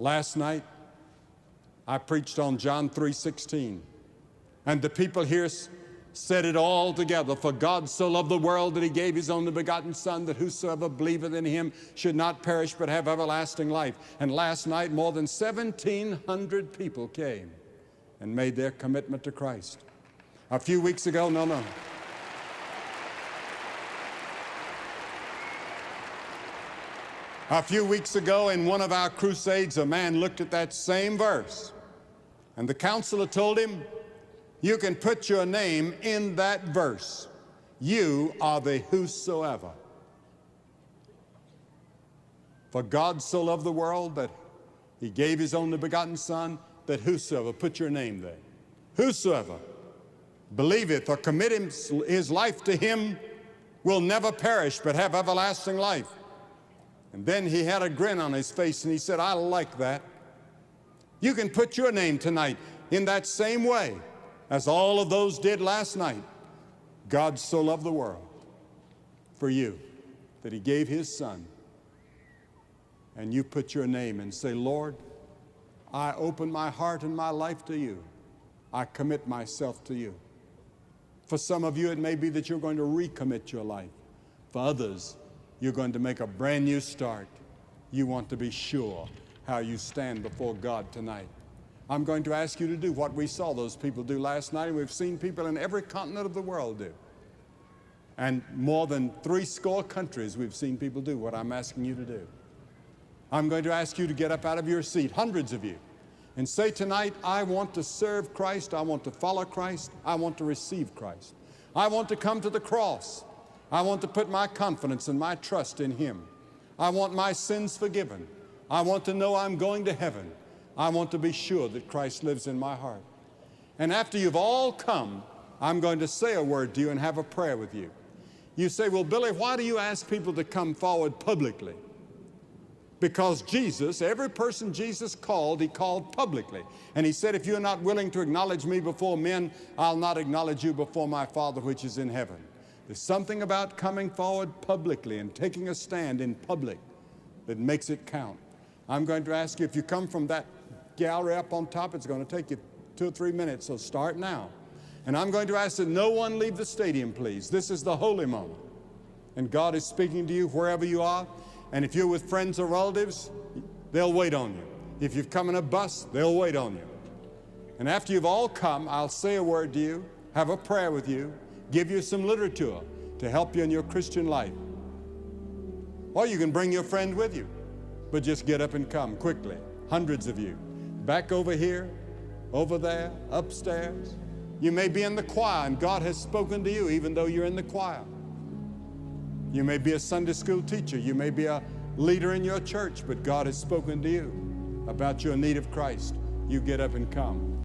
Last night, I preached on John 3:16, and the people here said it all together. For God so loved the world that he gave his only begotten Son, that whosoever believeth in him should not perish but have everlasting life. And last night, more than 1,700 people came and made their commitment to Christ. A few weeks ago, A few weeks ago in one of our crusades, a man looked at that same verse, and the counselor told him, you can put your name in that verse. You are the whosoever. For God so loved the world that he gave his only begotten Son, that whosoever, put your name there. Whosoever believeth or commit his life to him will never perish but have everlasting life. And then he had a grin on his face and he said, I like that. You can put your name tonight in that same way as all of those did last night. God so loved the world for you that he gave his Son. And you put your name and say, Lord, I open my heart and my life to you. I commit myself to you. For some of you, it may be that you're going to recommit your life. For others, you're going to make a brand new start. You want to be sure how you stand before God tonight. I'm going to ask you to do what we saw those people do last night, and we've seen people in every continent of the world do. And more than 70 countries we've seen people do what I'm asking you to do. I'm going to ask you to get up out of your seat, hundreds of you, and say tonight, I want to serve Christ, I want to follow Christ, I want to receive Christ. I want to come to the cross. I want to put my confidence and my trust in him. I want my sins forgiven. I want to know I'm going to heaven. I want to be sure that Christ lives in my heart. And after you've all come, I'm going to say a word to you and have a prayer with you. You say, well, Billy, why do you ask people to come forward publicly? Because Jesus, every person Jesus called, he called publicly. And he said, if you're not willing to acknowledge me before men, I'll not acknowledge you before my Father which is in heaven. There's something about coming forward publicly and taking a stand in public that makes it count. I'm going to ask you, if you come from that gallery up on top, it's going to take you 2 or 3 minutes, so start now. And I'm going to ask that no one leave the stadium, please. This is the holy moment. And God is speaking to you wherever you are. And if you're with friends or relatives, they'll wait on you. If you've come in a bus, they'll wait on you. And after you've all come, I'll say a word to you, have a prayer with you, give you some literature to help you in your Christian life. Or you can bring your friend with you, but just get up and come quickly. Hundreds of you. Back over here, over there, upstairs. You may be in the choir and God has spoken to you even though you're in the choir. You may be a Sunday school teacher. You may be a leader in your church, but God has spoken to you about your need of Christ. You get up and come.